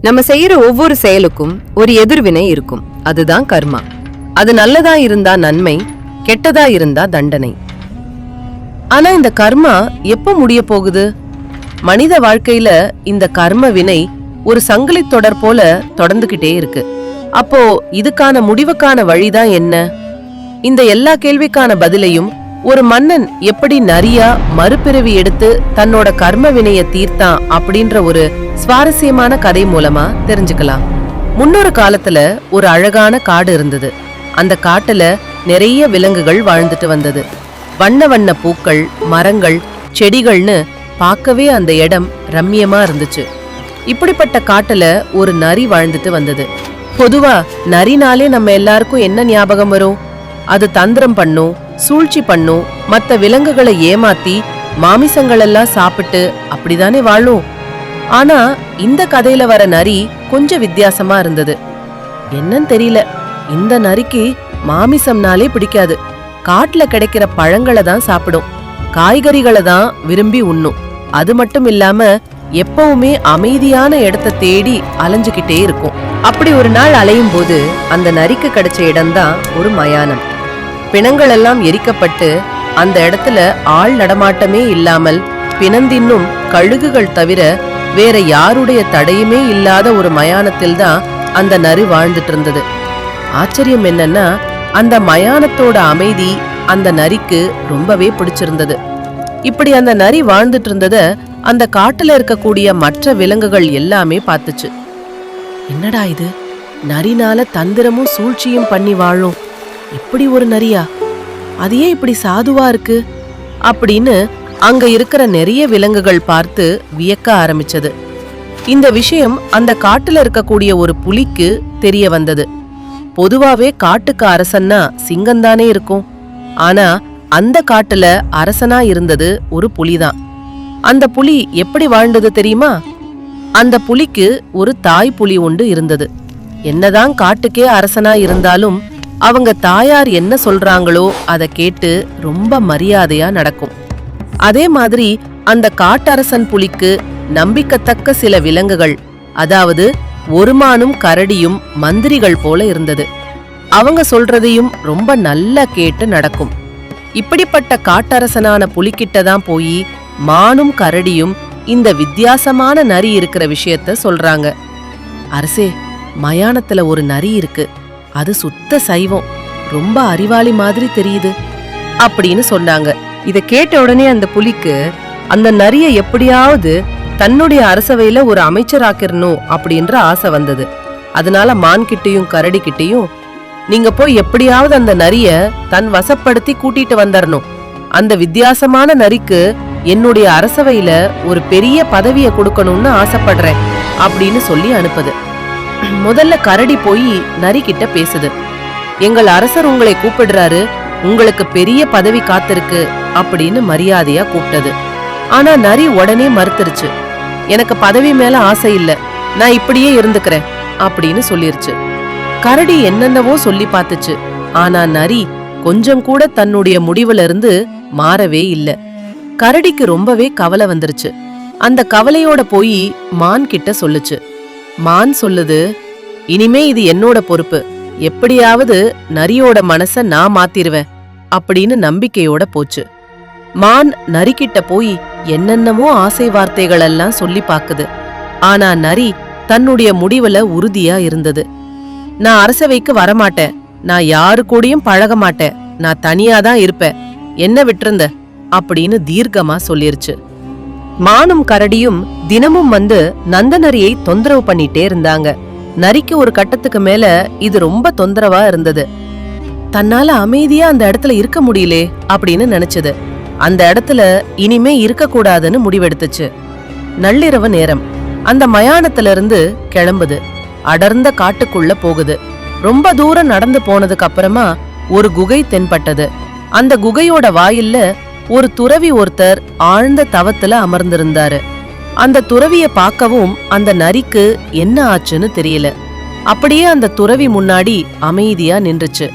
நம்ம செய்யற ஒவ்வொரு செயலுக்கும் ஒரு எதிர்வினை இருக்கும். அதுதான் கர்மா. அது நல்லதா இருந்தா நன்மை, கெட்டதா இருந்தா தண்டனை. ஆனா இந்த கர்மா எப்ப முடிய போகுது? மனித வாழ்க்கையில இந்த கர்ம வினை ஒரு சங்கிலி தொடர் போல தொடர்ந்துகிட்டே இருக்கு. அப்போ இதுக்கான முடிவுக்கான வழிதான் என்ன? இந்த எல்லா கேள்விக்கான பதிலையும் ஒரு மன்னன் எப்படி நரியா மறுபிறவி எடுத்து தன்னோட கர்ம வினைய தீர்த்தான் அப்படின்ற ஒரு சுவாரஸ்யமான கதை மூலமா தெரிஞ்சுக்கலாம். முன்னொரு காலத்துல ஒரு அழகான காடு இருந்தது. அந்த காட்டுல நிறைய விலங்குகள் வாழ்ந்துட்டு வந்தது. வண்ண வண்ண பூக்கள், மரங்கள், செடிகள்னு பார்க்கவே அந்த இடம் ரம்மியமா இருந்துச்சு. இப்படிப்பட்ட காட்டுல ஒரு நரி வாழ்ந்துட்டு வந்தது. பொதுவா நரினாலே நம்ம எல்லாருக்கும் என்ன ஞாபகம் வரும்? அது தந்திரம் பண்ணும், சூழ்ச்சி பண்ணும், மத்த விலங்குகளை ஏமாத்தி மாமிசங்கள் எல்லாம் சாப்பிட்டு அப்படிதானே வாழும். ஆனா இந்த கதையில வர நரி கொஞ்சம் வித்தியாசமா இருந்தது. என்னன்னு தெரியல, இந்த நரிக்கு மாமிசம்னாலே பிடிக்காது. காட்டுல கிடைக்கிற பழங்களை தான் சாப்பிடும், காய்கறிகளை தான் விரும்பி உண்ணும். அது மட்டும் இல்லாம எப்பவுமே அமைதியான இடத்தை தேடி அலைஞ்சுகிட்டே இருக்கும். அப்படி ஒரு நாள் அலையும் போது அந்த நரிக்கு கிடைச்ச இடம்தான் ஒரு மயானம். பிணங்கள் எல்லாம் எரிக்கப்பட்டு அந்த இடத்துல ஆள் நடமாட்டமே இல்லாமல் பிணந்தின்னும் கழுகுகள் தவிர வேற யாருடைய தடையுமே இல்லாத ஒரு மயானத்தில் தான் அந்த நரி வாழ்ந்துட்டு இருந்தது. ஆச்சரியம் என்னன்னா, அந்த மயானத்தோட அமைதி அந்த நரிக்கு ரொம்பவே பிடிச்சிருந்தது. இப்படி அந்த நரி வாழ்ந்துட்டு இருந்தத அந்த காட்டுல இருக்கக்கூடிய மற்ற விலங்குகள் எல்லாமே பார்த்துச்சு. என்னடா இது, நரினால தந்திரமும் சூழ்ச்சியும் பண்ணி வாழும் இப்படி ஒரு நரியா? அது ஏன் இப்படி சாதுவா இருக்கு அப்படின்னு அங்க இருக்கிற நிறைய விலங்குகள் பார்த்து வியக்க ஆரம்பிச்சது. இந்த விஷயம் அந்த காட்டுல இருக்கக்கூடிய ஒரு புலிக்கு தெரிய வந்தது. பொதுவாவே காட்டுக்கு அரசன்னா சிங்கம்தானே இருக்கும். ஆனா அந்த காட்டுல அரசனா இருந்தது ஒரு புலிதான். அந்த புலி எப்படி வாழ்ந்தது தெரியுமா? அந்த புலிக்கு ஒரு தாய் புலி ஒன்று இருந்தது. என்னதான் காட்டுக்கே அரசனா இருந்தாலும் அவங்க தாயார் என்ன சொல்றாங்களோ அதை கேட்டு ரொம்ப மரியாதையா நடக்கும். அதே மாதிரி அந்த காட்டரசன் புலிக்கு நம்பிக்கத்தக்க சில விலங்குகள், அதாவது ஒருமானும் கரடியும் மந்திரிகள் போல இருந்தது. அவங்க சொல்றதையும் ரொம்ப நல்லா கேட்டு நடக்கும். இப்படிப்பட்ட காட்டரசனான புலிகிட்டதான் போய் மானும் கரடியும் இந்த வித்தியாசமான நரி இருக்கிற விஷயத்த சொல்றாங்க. அரசே, மயானத்துல ஒரு நரி இருக்கு. அது சுத்த சைவம், ரொம்ப அறிவாளி மாதிரி தெரியுது அப்படின்னு சொன்னாங்க. இத கேட்ட உடனே அந்த புலிக்கு அந்த நரிய எப்படியாவது தன்னுடைய அரசவையில ஒரு அமைச்சராக்கிரணும் அப்படின்ற ஆசை வந்தது. அதனால மான் கிட்டையும் கரடி கிட்டையும், நீங்க போய் எப்படியாவது அந்த நரிய தன் வசப்படுத்தி கூட்டிட்டு வந்துடணும். அந்த வித்தியாசமான நரிக்கு என்னுடைய அரசவையில ஒரு பெரிய பதவியை கொடுக்கணும்னு ஆசைப்படுறேன் அப்படின்னு சொல்லி அனுப்புது. முதல்ல கரடி போய் நரி கிட்ட பேசுது. எங்கள் அரசர் உங்களை கூப்பிடுறாரு, உங்களுக்கு பெரிய பதவி காத்திருக்கு அப்படின்னு மரியாதையா கூப்பிட்டது. ஆனா நரி உடனே மறுத்துருச்சு. எனக்கு பதவி மேல ஆசை இல்ல, நான் இப்படியே இருந்துக்கிறேன் அப்படின்னு சொல்லிருச்சு. கரடி என்னென்னவோ சொல்லி பார்த்துச்சு. ஆனா நரி கொஞ்சம் கூட தன்னுடைய முடிவுல இருந்து மாறவே இல்ல. கரடிக்கு ரொம்பவே கவலை வந்துருச்சு. அந்த கவலையோட போய் மான் கிட்ட சொல்லுச்சு. மான் சொல்லுது, இனிமே இது என்னோட பொறுப்பு, எப்படியாவது நரியோட மனச நான் மாத்திருவேன் அப்படின்னு நம்பிக்கையோட போச்சு. மான் நரிக்கிட்ட போய் என்னென்னமோ ஆசை வார்த்தைகள் எல்லாம் சொல்லி பாக்குது. ஆனா நரி தன்னுடைய முடிவுல உறுதியா இருந்தது. நான் அரசவைக்கு வரமாட்டேன், நான் யாரு கூடயும் பழக மாட்டேன், நான் தனியாதான் இருப்பேன், என்ன விட்டுருந்த அப்படின்னு தீர்க்கமா சொல்லிருச்சு. மானும் கரடியும் தினமும் வந்து நந்த நரியை தொந்தரவு பண்ணிட்டே இருந்தாங்க. நரிக்கு ஒரு கட்டத்துக்கு மேல இது ரொம்ப தொந்தரவா இருந்தது. தன்னால அமைதியா அந்த இடத்துல இருக்க முடியலே அப்படின்னு நினைச்சது. அந்த இடத்துல இனிமே இருக்க கூடாதுன்னு முடிவெடுத்துச்சு. நள்ளிரவு நேரம் அந்த மயானத்துல இருந்து கிளம்புது. அடர்ந்த காட்டுக்குள்ள போகுது. ரொம்ப தூரம் நடந்து போனதுக்கு அப்புறமா ஒரு குகை தென்பட்டது. அந்த குகையோட வாயில்ல ஒரு துறவி ஒருத்தர் ஆழ்ந்த தவத்துல அமர்ந்திருந்தாரு. அந்த துறவிய பார்க்கவும் அந்த நரிக்கு என்ன ஆச்சுன்னு தெரியல. அப்படியே அந்த துறவி முன்னாடி அமைதியா நின்றுச்சு.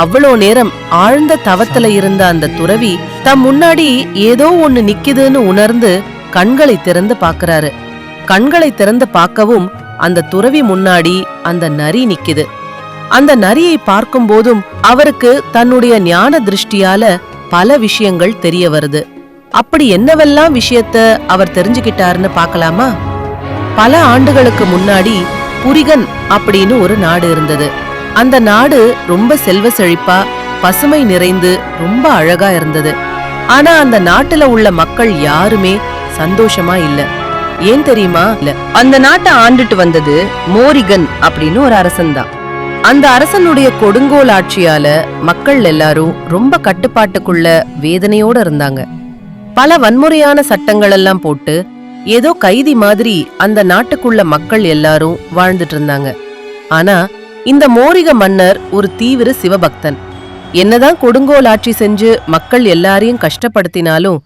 அவ்வளோ நேரம் ஆழ்ந்த தவத்துல இருந்த அந்த துறவி தம் முன்னாடி ஏதோ ஒண்ணு நிக்குதுன்னு உணர்ந்து கண்களை திறந்து பாக்குறாரு. கண்களை திறந்து பார்க்கவும் அந்த துறவி முன்னாடி அந்த நரி நிக்குது. அந்த நரியை பார்க்கும் போதும் அவருக்கு தன்னுடைய ஞான திருஷ்டியால பல விஷயங்கள் தெரிய வருது. அப்படி என்னவெல்லாம் விஷயத்த அவர் தெரிஞ்சுக்கிட்டாருன்னு பார்க்கலாமா? பல ஆண்டுகளுக்கு முன்னாடி புரிகன் அப்படின்னு ஒரு நாடு இருந்தது. அந்த நாடு ரொம்ப செல்வ செழிப்பா பசுமை நிறைந்து ரொம்ப அழகா இருந்தது. ஆனா அந்த நாட்டுல உள்ள மக்கள் யாருமே சந்தோஷமா இல்ல. ஏன் தெரியுமா? அந்த நாட்டை ஆண்டுட்டு வந்தது மோரிகன் அப்படின்னு ஒரு அரசன் தான். அந்த அரசனுடைய கொடுங்கோல் ஆட்சியால மக்கள் எல்லாரும் ரொம்ப கட்டுப்பாட்டுக்குள்ள வேதனையோட இருந்தாங்க. பல வன்முறையான சட்டங்கள் எல்லாம் போட்டு ஏதோ கைதி மாதிரி அந்த நாட்டுக்குள்ள மக்கள் எல்லாரும் வாழ்ந்துட்டு இருந்தாங்க. ஆனா இந்த மோரிக மன்னர் ஒரு தீவிர சிவபக்தன். என்னதான் கொடுங்கோல் ஆட்சி செஞ்சு மக்கள் எல்லாரையும் கஷ்டப்படுத்தினாலும்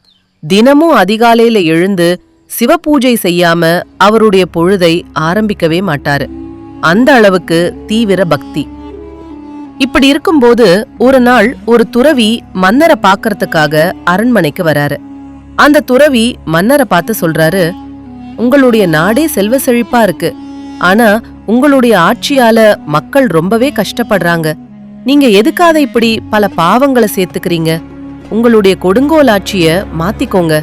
தினமும் அதிகாலையில எழுந்து சிவ பூஜை செய்யாம அவருடைய பொழுதை ஆரம்பிக்கவே மாட்டாரு. அந்த அளவுக்கு தீவிர பக்தி. இப்படி இருக்கும்போது ஒரு நாள் ஒரு துறவி மன்னரை பாக்கறதுக்காக அரண்மனைக்கு வராரு. அந்த துறவி மன்னரை பார்த்து சொல்றாரு, உங்களுடைய நாடே செல்வ செழிப்பா இருக்கு. ஆனா உங்களுடைய ஆட்சியால மக்கள் ரொம்பவே கஷ்டப்படுறாங்க. நீங்க எதுக்காக இப்படி பல பாவங்களை சேர்த்துக்கிறீங்க? உங்களுடைய கொடுங்கோல் ஆட்சிய மாத்திக்கோங்க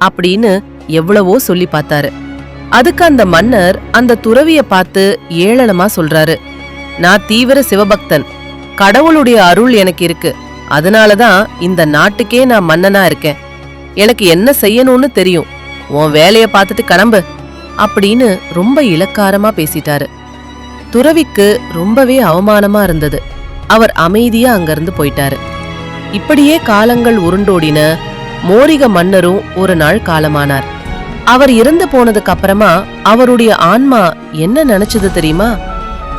அப்படின்னு எவ்வளவோ சொல்லி பார்த்தாரு. அதுக்கு அந்த மன்னர் அந்த துறவிய பார்த்து ஏளனமா சொல்றாரு, நான் தீவிர சிவபக்தன், கடவுளுடைய அருள் எனக்கு இருக்கு, அதனாலதான் இந்த நாட்டுக்கே நான் மன்னனா இருக்கேன். எனக்கு என்ன செய்யணும்னு தெரியும், உன் வேலைய பார்த்துட்டு கிளம்பு அப்படின்னு ரொம்ப இலக்காரமா பேசிட்டாரு. துறவிக்கு ரொம்பவே அவமானமா இருந்தது. அவர் அமைதியா அங்கிருந்து போயிட்டாரு. இப்படியே காலங்கள் உருண்டோடின. மோரிக மன்னரும் ஒரு நாள் காலமானார். அவர் இறந்து போனதுக்கு அப்புறமா அவருடைய ஆன்மா என்ன நினைச்சது தெரியுமா?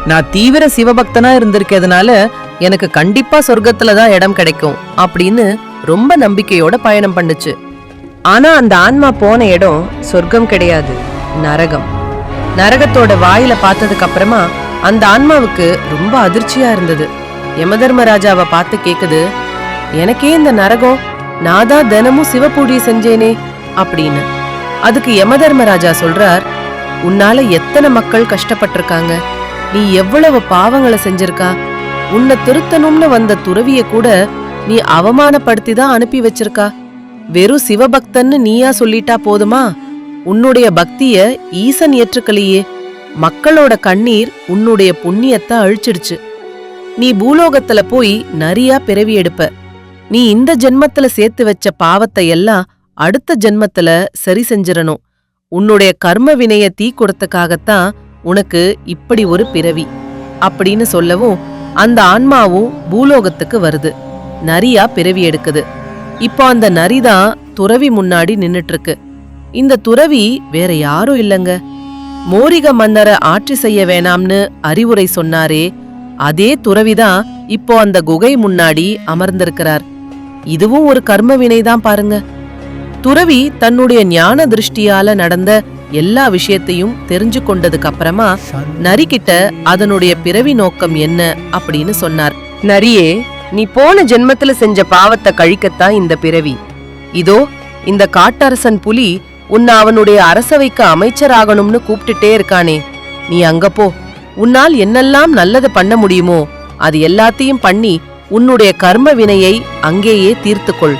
நான் தீவிர சிவபக்தனா இருந்திருக்கிறதுனால எனக்கு கண்டிப்பா சொர்க்கத்துலதான் இடம் கிடைக்கும் அப்படின்னு ரொம்ப நம்பிக்கையோட பயணம் பண்ணுச்சு. ஆனா அந்த ஆன்மா போன இடம் சொர்க்கம் கிடையாது, நரகம். நரகத்தோட வாயில பார்த்ததுக்கு அப்புறமா அந்த ஆன்மாவுக்கு ரொம்ப அதிர்ச்சியா இருந்தது. யமதர்மராஜாவை பார்த்து கேக்குது, எனக்கே இந்த நரகம், நான் தான் தினமும் சிவபூஜை செஞ்சேனே அப்படின்னு. அதுக்கு யமதர்மராஜா சொல்றார், உன்னால எத்தனை மக்கள் கஷ்டப்பட்டிருக்காங்க, நீ எவ்வளவு பாவங்களை செஞ்சிருக்கா, உன்னை திருத்தணும்னு வந்த துறவிய கூட நீ அவமானப்படுத்தி தான் அனுப்பி வச்சிருக்கா. வெறும் சிவபக்தன்னு நீயா சொல்லிட்டா போதுமா? உன்னுடைய பக்திய ஈசன் ஏற்றுக்கலையே. மக்களோட கண்ணீர் உன்னுடைய புண்ணியத்தை அழிச்சிடுச்சு. நீ பூலோகத்துல போய் நரியா பிறவி எடுப்ப. நீ இந்த ஜென்மத்துல சேர்த்து வச்ச பாவத்தை எல்லாம் அடுத்த ஜென்மத்துல சரி செஞ்சிடணும். உன்னுடைய கர்ம வினைய தீ கொடுத்தக்காகத்தான் உனக்கு இப்படி ஒரு பிறவி அப்படின்னு சொல்லவும் அந்த ஆன்மாவும் பூலோகத்துக்கு வருது. நரியா பிறவி எடுக்குது. இப்போ அந்த நரிதான் துறவி முன்னாடி நின்னுட்டு இருக்கு. இந்த துறவி வேற யாரும் இல்லங்க, மோரிக மன்னரை ஆட்சி செய்ய வேணாம்னு அறிவுரை சொன்னாரே அதே துறவிதான் இப்போ அந்த குகை முன்னாடி அமர்ந்திருக்கிறார். இதுவும் ஒரு கர்ம வினைதான் பாருங்க. துறவி தன்னுடைய ஞான திருஷ்டியால நடந்த எல்லா விஷயத்தையும் தெரிஞ்சு கொண்டதுக்கு அப்புறமா நரிக்கிட்ட அதனுடைய பிறவி நோக்கம் என்ன அப்படின்னு சொன்னார். நரியே, நீ போன ஜென்மத்துல செஞ்ச பாவத்தை கழிக்கத்தான் இந்த பிறவி. இதோ இந்த காட்டரசன் புலி உன்னை அவனுடைய அரசவைக்கு அமைச்சராகணும்னு கூப்பிட்டுட்டே இருக்கானே, நீ அங்க போ. உன்னால் என்னெல்லாம் நல்லது பண்ண முடியுமோ அது எல்லாத்தையும் பண்ணி உன்னுடைய கர்ம வினையை அங்கேயே தீர்த்துக்கொள்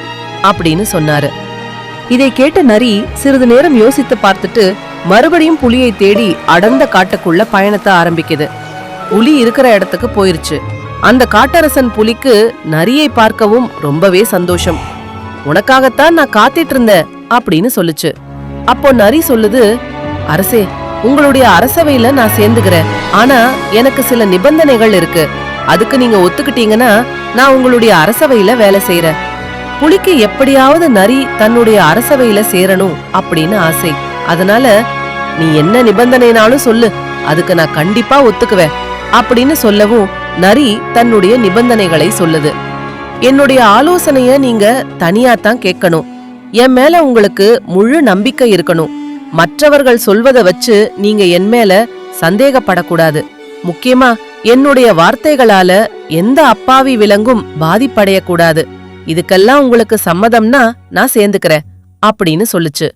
அப்படின்னு சொன்னாரு. இதை கேட்ட நரி சிறிது நேரம் யோசித்து பார்த்துட்டு மறுபடியும் புலியை தேடி அடர்ந்த காட்டுக்குள்ள பயணத்தை ஆரம்பிக்குது. புலி இருக்கிற இடத்துக்கு போயிருச்சு. அந்த காட்டரசன் புலிக்கு நரியை பார்க்கவும் ரொம்பவே சந்தோஷம். உனக்காகத்தான் நான் காத்திட்டு இருந்தேன் அப்படின்னு சொல்லுச்சு. அப்போ நரி சொல்லுது, அரசே, உங்களுடைய அரசவையில நான் சேர்ந்துக்கிறேன். ஆனா எனக்கு சில நிபந்தனைகள் இருக்கு. அதுக்கு நீங்க ஒத்துக்கிட்டீங்கன்னா நான் உங்களுடைய அரசவையில வேலை செய்யறேன். புலிக்கு எப்படியாவது நரி தன்னுடைய அரசவையில சேரணும் அப்படின்னு ஆசை. அதனால நீ என்ன நிபந்தனைனாலும் சொல்லு, அதுக்கு நான் கண்டிப்பா ஒத்துக்குவேன் அப்படின்னு சொல்லவும் நரி தன்னுடைய நிபந்தனைகளை சொல்லுது. என்னுடைய ஆலோசனைய நீங்க தனியாத்தான் கேட்கணும். என் மேல உங்களுக்கு முழு நம்பிக்கை இருக்கணும். மற்றவர்கள் சொல்வதை வச்சு நீங்க என் மேல சந்தேகப்படக்கூடாது. முக்கியமா என்னுடைய வார்த்தைகளால எந்த அப்பாவி விலங்கும் பாதிப்படையக்கூடாது. இதுக்கெல்லாம் உங்களுக்கு சம்மதம்னா நான் சேர்ந்துக்கிறேன் அப்படின்னு சொல்லுச்சு.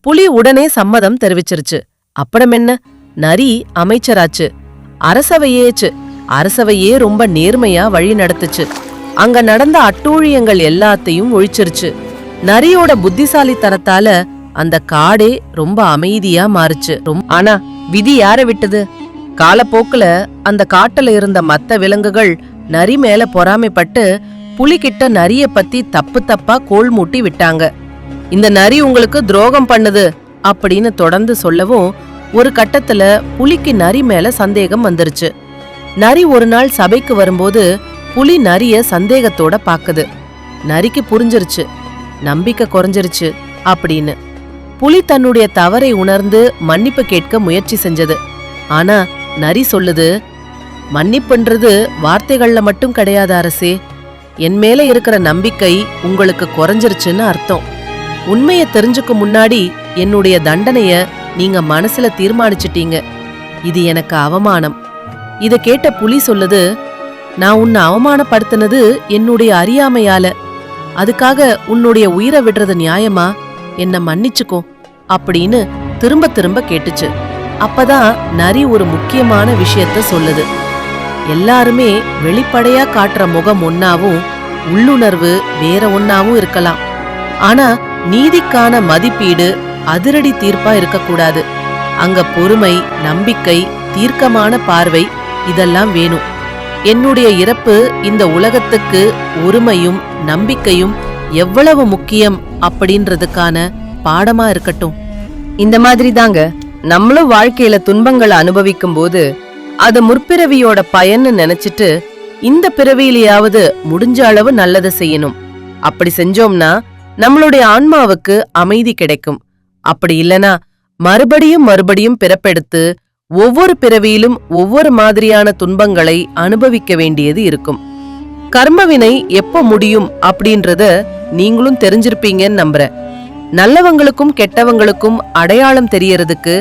புலி உடனே சம்மதம் தெரிவிச்சிருச்சு. அப்புறம் என்ன, நரி அமைச்சராச்சு, அரசவையேச்சு. அரசவையே ரொம்ப நேர்மையா வழி நடத்துச்சு. அங்க நடந்த அட்டூழியங்கள் எல்லாத்தையும் ஒழிச்சிருச்சு. நரியோட புத்திசாலித்தனத்தால அந்த காடே ரொம்ப அமைதியா மாறுச்சு. ஆனா விதி யார விட்டது? காலப்போக்குல அந்த காட்டுல இருந்த மத்த விலங்குகள் நரி மேல பொறாமைப்பட்டு புலிகிட்ட நரிய பத்தி தப்பு தப்பா கோல் மூட்டி விட்டாங்க. இந்த நரி உங்களுக்கு துரோகம் பண்ணுது அப்படின்னு தொடர்ந்து சொல்லவும் ஒரு கட்டத்துல புலிக்கு நரி மேல சந்தேகம் வந்துருச்சு. நரி ஒரு நாள் சபைக்கு வரும்போது புலி நரிய சந்தேகத்தோட பாக்குது. நரிக்கு புரிஞ்சிருச்சு, நம்பிக்கை குறைஞ்சிருச்சு அப்படின்னு. புலி தன்னுடைய தவறை உணர்ந்து மன்னிப்பு கேட்க முயற்சி செஞ்சது. ஆனா நரி சொல்லுது, மன்னிப்புன்றது வார்த்தைகள்ல மட்டும் கிடையாது அரசே. என் மேல இருக்கிற நம்பிக்கை உங்களுக்கு குறைஞ்சிருச்சுன்னு அர்த்தம். உண்மையை தெரிஞ்சுக்க முன்னாடி என்னுடைய தண்டனைய நீங்க மனசுல தீர்மானிச்சிட்டீங்க. இது எனக்கு அவமானம். இத கேட்ட புலி சொல்லுது, நான் உன்னை அவமானப்படுத்தினது என்னுடைய அறியாமையால. அதுக்காக உன்னுடைய உயிரை விடுறது நியாயமா? என்ன மன்னிச்சுக்கோ அப்படின்னு திரும்ப திரும்ப கேட்டுச்சு. அப்பதான் நரி ஒரு முக்கியமான விஷயத்த சொல்லுது. எல்லாருமே வெளிப்படையா காட்டுற முகம் ஒன்னாவும் உள்ளுணர்வு வேற ஒன்னாவும் இருக்கலாம். ஆனா நீதிக்கான மதிப்பீடு அதிரடி தீர்ப்பா இருக்கக்கூடாது. அங்க பொறுமை, நம்பிக்கை, தீர்க்கமான பார்வை இதெல்லாம் வேணும். என்னுடைய இறப்பு இந்த உலகத்துக்கு ஒருமையும் நம்பிக்கையும் எவ்வளவு முக்கியம் அப்படின்றதுக்கான பாடமா இருக்கட்டும். இந்த மாதிரி தாங்க நம்மளும் வாழ்க்கையில துன்பங்களை அனுபவிக்கும் போது அது முற்பிறவியோட பயன்னு நினைச்சிட்டு இந்த பிறவியிலேயாவது முடிஞ்ச அளவு நல்லதை செய்யணும். அப்படி செஞ்சோம்னா நம்மளுடைய ஆன்மாவுக்கு அமைதி கிடைக்கும். அப்படி இல்லனா மறுபடியும் மறுபடியும் பிறப்பெடுத்து ஒவ்வொரு பிறவியிலும் ஒவ்வொரு மாதிரியான துன்பங்களை அனுபவிக்க வேண்டியது இருக்கும். கர்மவினை எப்ப முடியும் அப்படின்றத நீங்களும் தெரிஞ்சிருப்பீங்கன்னு நம்புறேன். நல்லவங்களுக்கும் கெட்டவங்களுக்கும் அடையாளம் தெரியறதுக்கு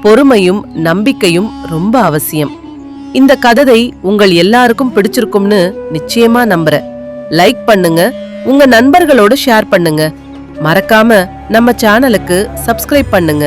பொறுமையும் நம்பிக்கையும் ரொம்ப அவசியம். இந்த கதை உங்கள் எல்லாருக்கும் பிடிச்சிருக்கும்னு நிச்சயமா நம்புறேன். லைக் பண்ணுங்க, உங்க நண்பர்களோட ஷேர் பண்ணுங்க. மறக்காம நம்ம சேனலுக்கு சப்ஸ்கிரைப் பண்ணுங்க.